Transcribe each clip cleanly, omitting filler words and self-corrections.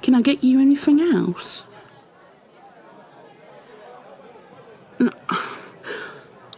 Can I get you anything else? No,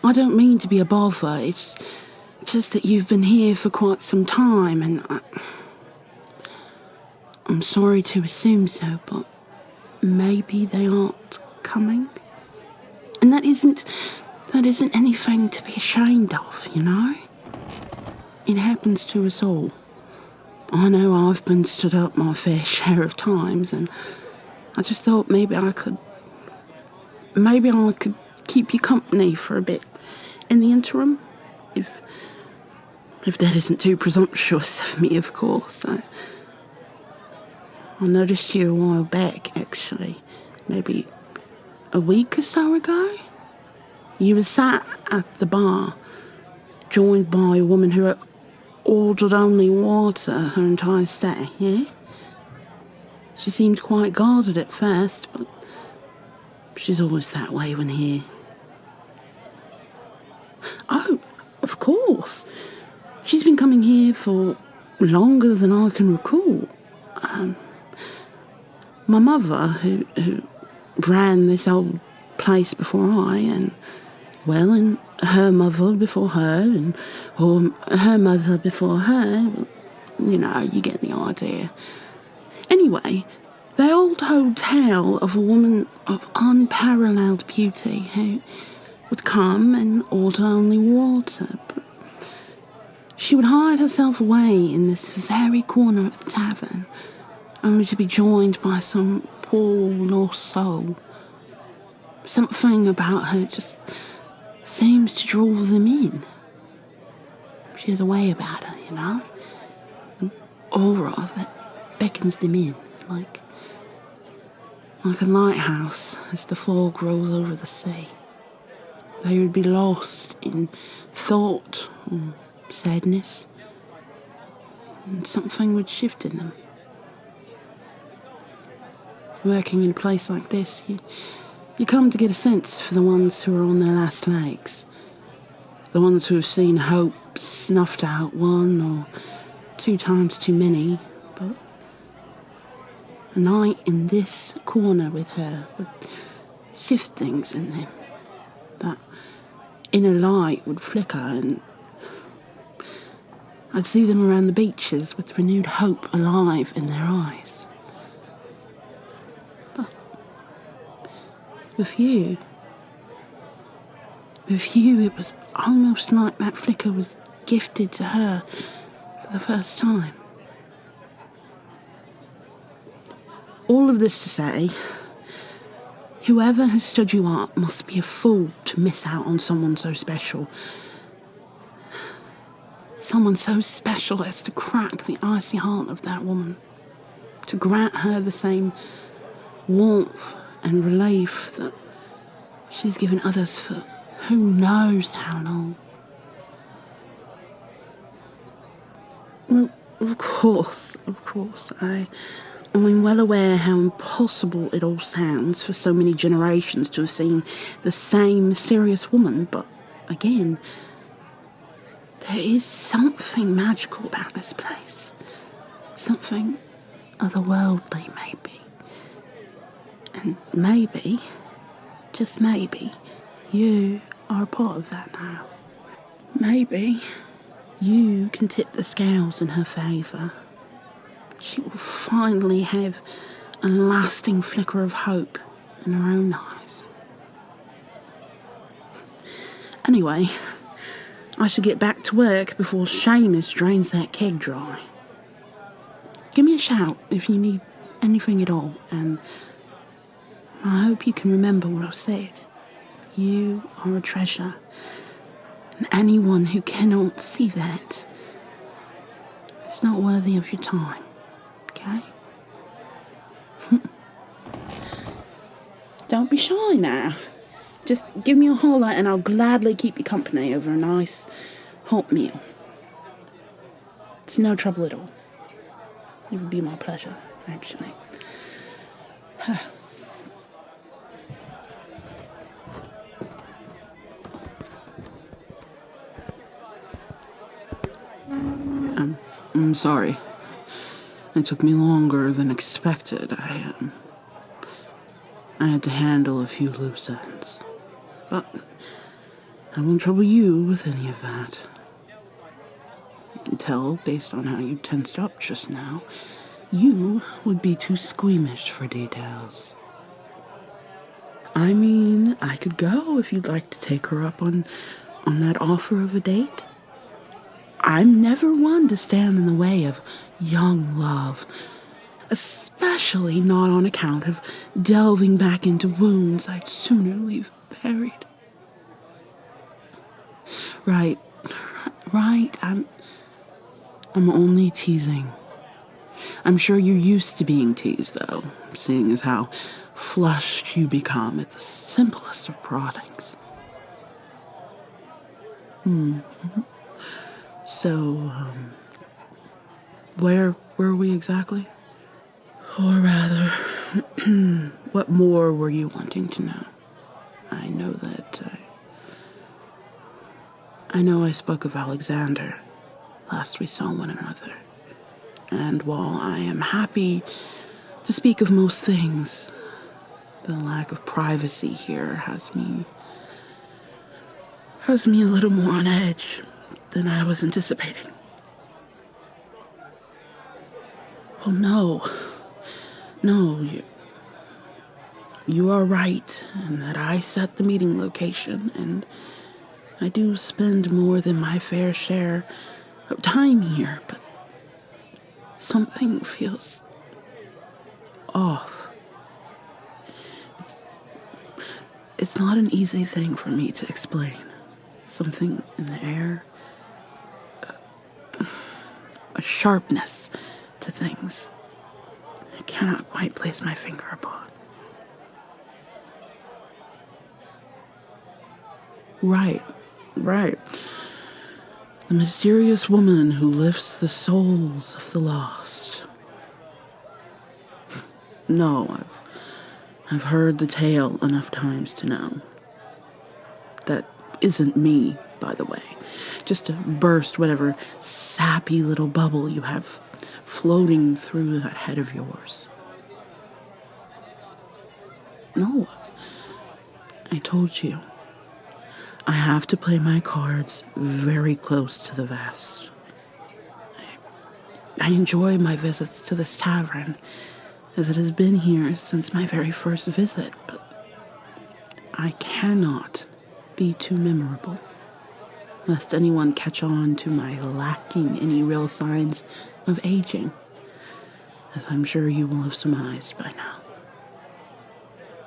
I don't mean to be a bother. It's just that you've been here for quite some time, and I'm sorry to assume so, but maybe they aren't coming. And that isn't anything to be ashamed of, you know? It happens to us all. I know I've been stood up my fair share of times, and I just thought maybe I could keep you company for a bit in the interim, if that isn't too presumptuous of me, of course. I noticed you a while back, actually, maybe a week or so ago. You were sat at the bar, joined by a woman who ordered only water her entire stay, yeah? She seemed quite guarded at first, but she's always that way when here. Oh, of course. She's been coming here for longer than I can recall. My mother, who ran this old place before and her mother before her, or her mother before her, you know, you get the idea. Anyway, they all told tale of a woman of unparalleled beauty who would come and order only water. But she would hide herself away in this very corner of the tavern, only to be joined by some poor lost soul. Something about her just seems to draw them in. She has a way about her, you know? An aura that beckons them in, like a lighthouse as the fog rolls over the sea. They would be lost in thought or sadness, and something would shift in them. Working in a place like this, you come to get a sense for the ones who are on their last legs, the ones who have seen hope snuffed out one or two times too many, but a night in this corner with her would sift things in them. That inner light would flicker, and I'd see them around the beaches with renewed hope alive in their eyes. But with you, it was almost like that flicker was gifted to her for the first time. All of this to say, whoever has stood you up must be a fool to miss out on someone so special. Someone so special as to crack the icy heart of that woman, to grant her the same warmth and relief that she's given others for who knows how long. Well, of course, I'm well aware how impossible it all sounds for so many generations to have seen the same mysterious woman, but again, there is something magical about this place. Something otherworldly, maybe. And maybe, just maybe, you are a part of that now. Maybe you can tip the scales in her favour. She will finally have a lasting flicker of hope in her own eyes. Anyway, I should get back to work before Seamus drains that keg dry. Give me a shout if you need anything at all, and I hope you can remember what I've said. You are a treasure, and anyone who cannot see that is not worthy of your time. Okay? Don't be shy now. Just give me a holler and I'll gladly keep you company over a nice hot meal. It's no trouble at all. It would be my pleasure, actually. I'm sorry. It took me longer than expected. I had to handle a few loose ends. But I won't trouble you with any of that. I can tell, based on how you tensed up just now, you would be too squeamish for details. I mean, I could go if you'd like to take her up on that offer of a date. I'm never one to stand in the way of young love, especially not on account of delving back into wounds I'd sooner leave buried. Right. I'm only teasing. I'm sure you're used to being teased, though, seeing as how flushed you become at the simplest of proddings. So, where were we exactly? Or rather, what more were you wanting to know? I know I spoke of Alexander last we saw one another. And while I am happy to speak of most things, the lack of privacy here has me a little more on edge than I was anticipating. Well, no, you are right in that I set the meeting location, and I do spend more than my fair share of time here, but something feels off. It's not an easy thing for me to explain. Something in the air, a sharpness to things I cannot quite place my finger upon. Right. The mysterious woman who lifts the souls of the lost. No, I've heard the tale enough times to know. That isn't me, by the way. Just to burst whatever sappy little bubble you have floating through that head of yours. No, I told you. I have to play my cards very close to the vest. I enjoy my visits to this tavern, as it has been here since my very first visit, but I cannot be too memorable, lest anyone catch on to my lacking any real signs of aging, as I'm sure you will have surmised by now.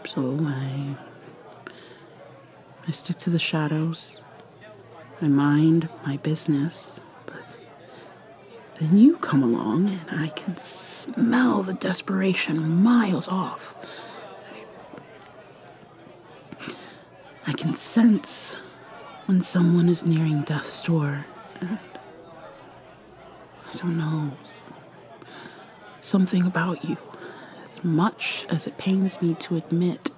So I stick to the shadows. I mind my business, but then you come along and I can smell the desperation miles off. I can sense when someone is nearing death's door, and I don't know, something about you, as much as it pains me to admit,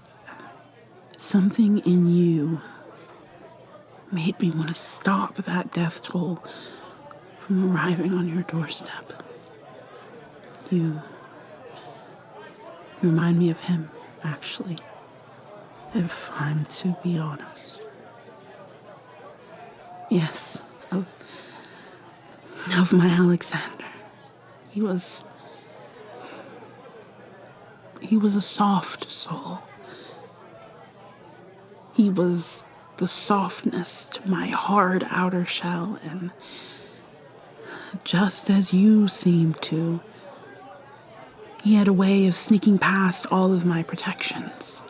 something in you made me want to stop that death toll from arriving on your doorstep. You remind me of him, actually, if I'm to be honest. Yes, of my Alexander. He was a soft soul. He was the softness to my hard outer shell, and just as you seem to, he had a way of sneaking past all of my protections.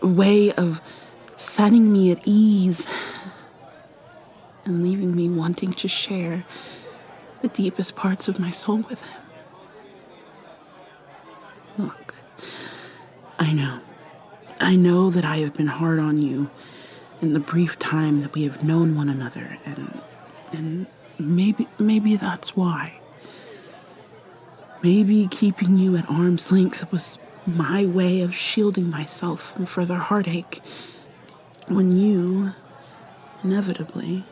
A way of setting me at ease and leaving me wanting to share the deepest parts of my soul with him. Look, I know that I have been hard on you in the brief time that we have known one another, and maybe that's why. Maybe keeping you at arm's length was my way of shielding myself from further heartache when you, inevitably,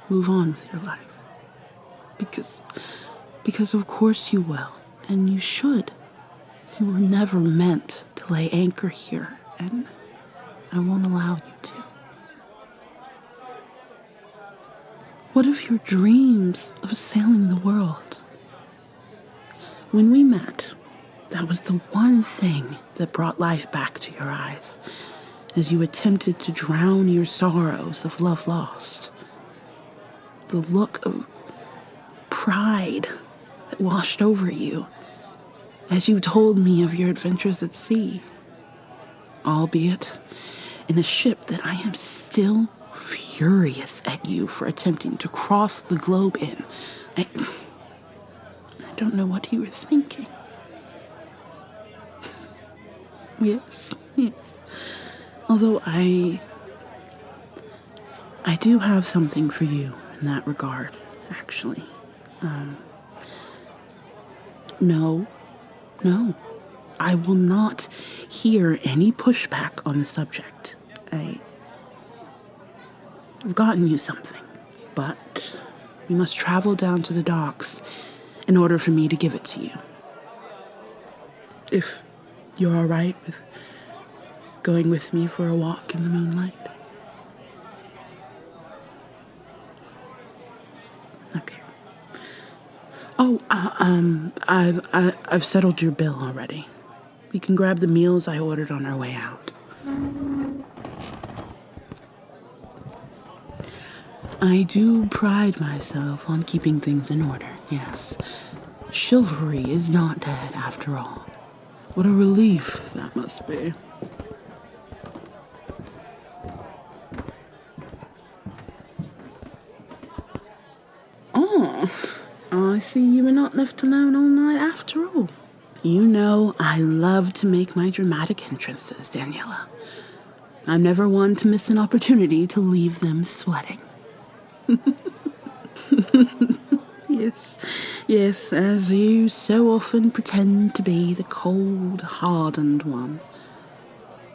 move on with your life. Because of course you will, and you should. You were never meant to lay anchor here, and I won't allow you to. What of your dreams of sailing the world? When we met, that was the one thing that brought life back to your eyes as you attempted to drown your sorrows of love lost. The look of pride that washed over you as you told me of your adventures at sea, albeit in a ship that I am still furious at you for attempting to cross the globe in. I don't know what you were thinking. Yes. Although I do have something for you in that regard, actually. No, I will not hear any pushback on the subject. I've gotten you something, but we must travel down to the docks in order for me to give it to you. If you're all right with going with me for a walk in the moonlight. Okay. Oh, I've settled your bill already. We can grab the meals I ordered on our way out. I do pride myself on keeping things in order, yes. Chivalry is not dead after all. What a relief that must be. Oh, I see you were not left alone all night after all. You know I love to make my dramatic entrances, Daniela. I'm never one to miss an opportunity to leave them sweating. Yes, as you so often pretend to be the cold, hardened one.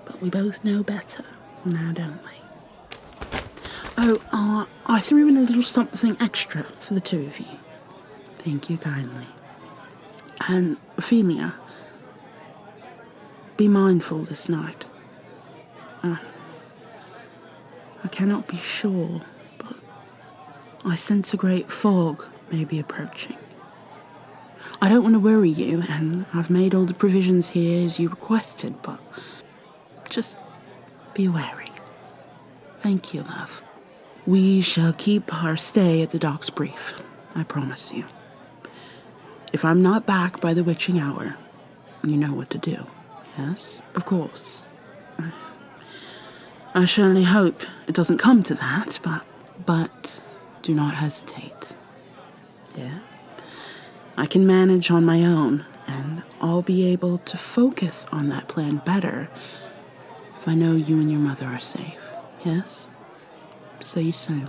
But we both know better now, don't we? Oh, I threw in a little something extra for the two of you. Thank you kindly. And Ophelia, be mindful this night. I cannot be sure, but I sense a great fog may be approaching. I don't want to worry you, and I've made all the provisions here as you requested, but just be wary. Thank you, love. We shall keep our stay at the docks brief, I promise you. If I'm not back by the witching hour, you know what to do. Yes, of course. I surely hope it doesn't come to that, but do not hesitate. Yeah? I can manage on my own, and I'll be able to focus on that plan better if I know you and your mother are safe. Yes? See you soon.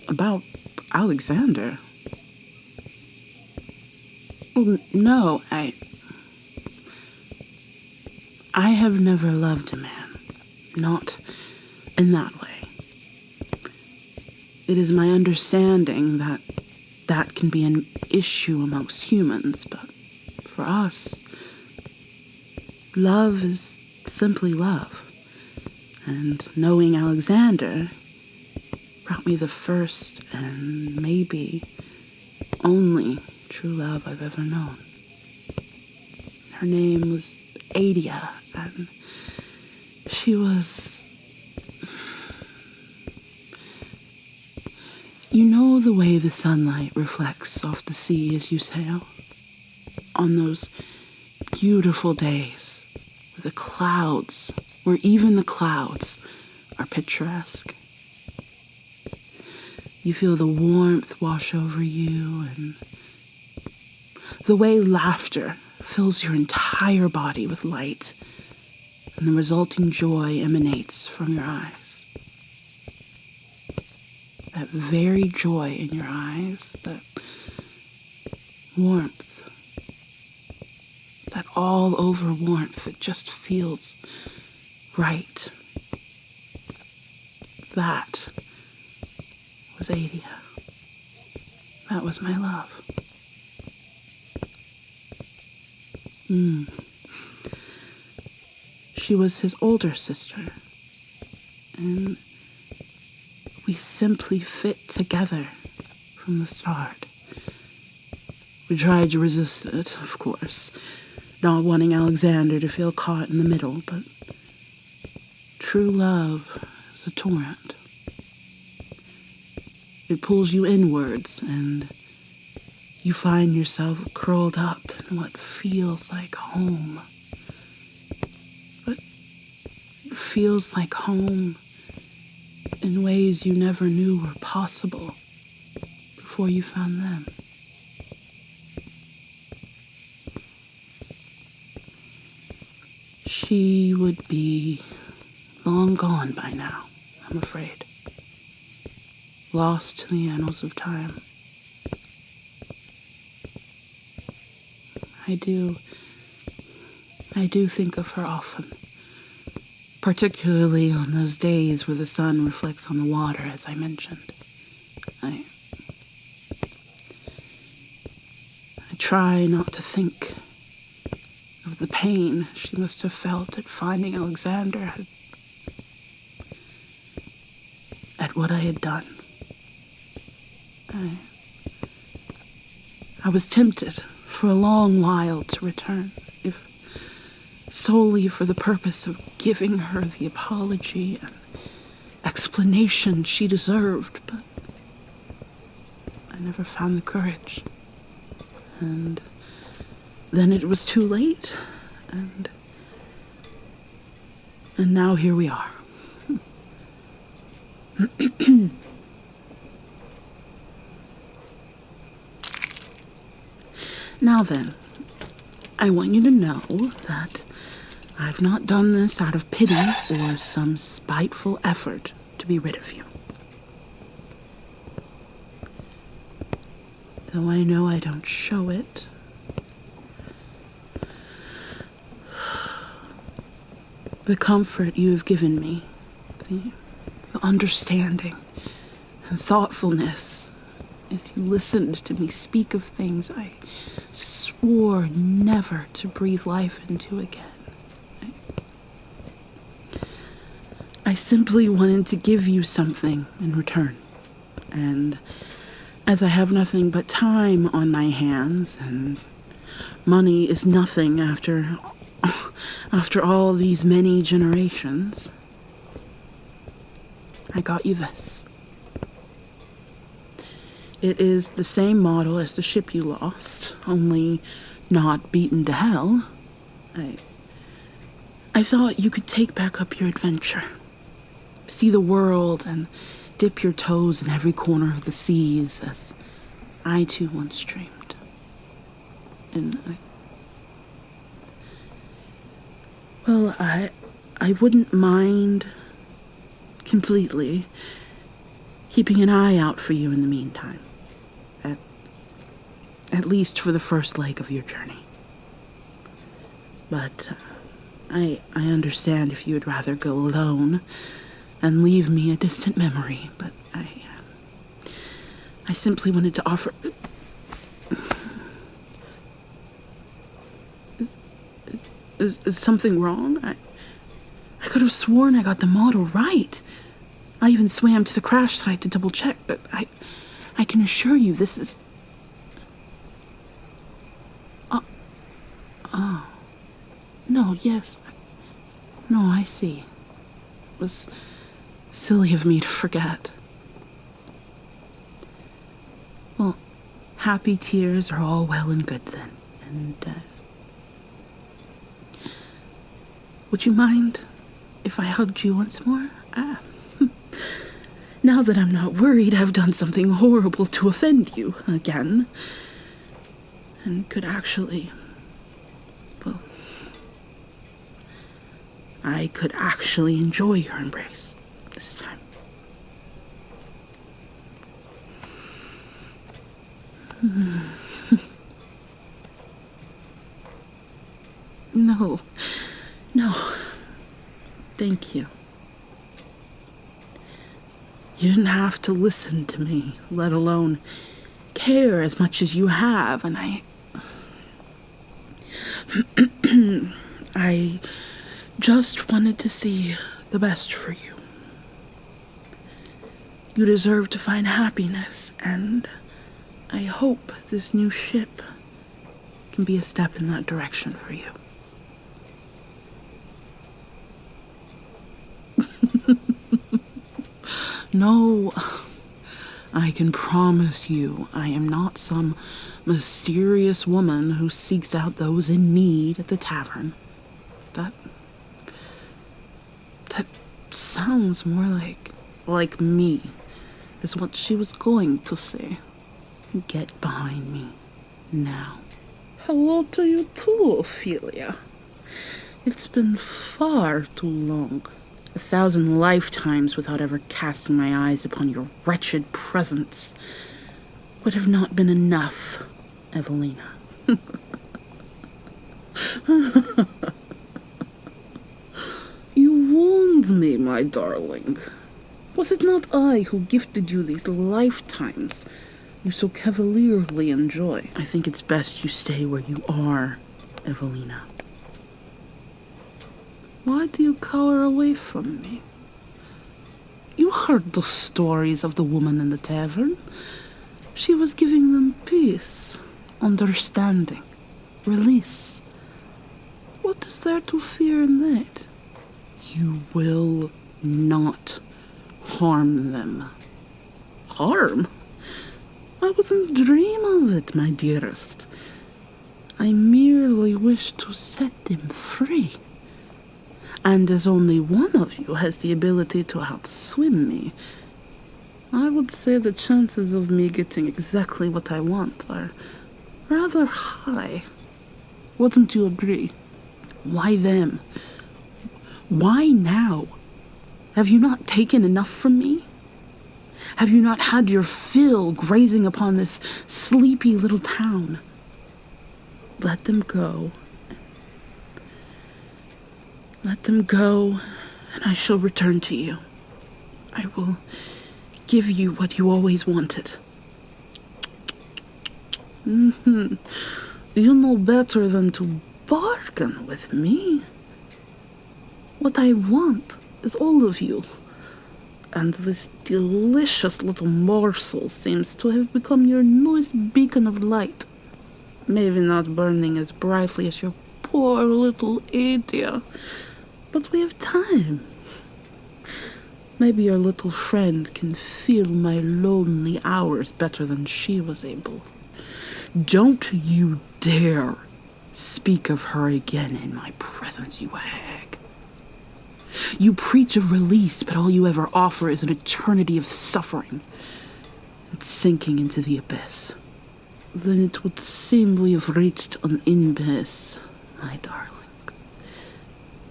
About Alexander? Well, no, I have never loved a man. Not in that way. It is my understanding that that can be an issue amongst humans, but for us, love is simply love. And knowing Alexander brought me the first and maybe only true love I've ever known. Her name was Adia, and she was... You know the way the sunlight reflects off the sea as you sail? On those beautiful days where the clouds, where even the clouds are picturesque. You feel the warmth wash over you, and the way laughter fills your entire body with light, and the resulting joy emanates from your eyes. That very joy in your eyes, that warmth, that all-over warmth that just feels Right. That was Adia. That was my love. She was his older sister, and we simply fit together from the start. We tried to resist it, of course, not wanting Alexander to feel caught in the middle, but true love is a torrent. It pulls you inwards, and you find yourself curled up in what feels like home. But it feels like home in ways you never knew were possible before you found them. She would be long gone by now, I'm afraid. Lost to the annals of time. I do think of her often, particularly on those days where the sun reflects on the water, as I mentioned. I try not to think of the pain she must have felt at finding Alexander at what I had done. I was tempted for a long while to return, if solely for the purpose of giving her the apology and explanation she deserved, but I never found the courage. And then it was too late, and now here we are. Now then, I want you to know that I've not done this out of pity or some spiteful effort to be rid of you. Though I know I don't show it, the comfort you have given me, the understanding and thoughtfulness as you listened to me speak of things I swore never to breathe life into again. I simply wanted to give you something in return. And as I have nothing but time on my hands, and money is nothing after all these many generations, I got you this. It is the same model as the ship you lost, only not beaten to hell. I thought you could take back up your adventure, see the world, and dip your toes in every corner of the seas, as I too once dreamed. And I wouldn't mind completely keeping an eye out for you in the meantime. At least for the first leg of your journey. But I understand if you'd rather go alone and leave me a distant memory, but I simply wanted to offer... Is something wrong? I could have sworn I got the model right. I even swam to the crash site to double check, but I can assure you this is... Oh. No, yes. No, I see. It was silly of me to forget. Well, happy tears are all well and good then. And, would you mind if I hugged you once more? Now that I'm not worried I've done something horrible to offend you again, and could actually... well, I could actually enjoy your embrace this time. No. Thank you. You didn't have to listen to me, let alone care as much as you have, and I just wanted to see the best for you. You deserve to find happiness, and I hope this new ship can be a step in that direction for you. No, I can promise you I am not some mysterious woman who seeks out those in need at the tavern. That sounds more like me, is what she was going to say. Get behind me now. Hello to you too, Ophelia. It's been far too long. 1,000 lifetimes without ever casting my eyes upon your wretched presence would have not been enough, Evelina. You warned me, my darling. Was it not I who gifted you these lifetimes you so cavalierly enjoy? I think it's best you stay where you are, Evelina. Why do you cower away from me? You heard the stories of the woman in the tavern. She was giving them peace, understanding, release. What is there to fear in that? You will not harm them. Harm? I wouldn't dream of it, my dearest. I merely wish to set them free. And as only one of you has the ability to outswim me, I would say the chances of me getting exactly what I want are rather high. Wouldn't you agree? Why them? Why now? Have you not taken enough from me? Have you not had your fill grazing upon this sleepy little town? Let them go. Let them go, and I shall return to you. I will give you what you always wanted. You know better than to bargain with me. What I want is all of you. And this delicious little morsel seems to have become your newest beacon of light. Maybe not burning as brightly as your poor little Adia, but we have time. Maybe your little friend can feel my lonely hours better than she was able. Don't you dare speak of her again in my presence, you hag. You preach of release, but all you ever offer is an eternity of suffering and sinking into the abyss. Then it would seem we have reached an impasse, my darling.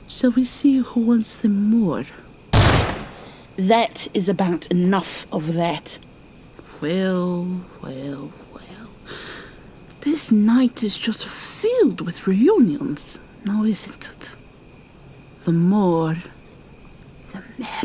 Shall we see who wants them more? That is about enough of that. Well. This night is just filled with reunions, now isn't it? The more, the merrier.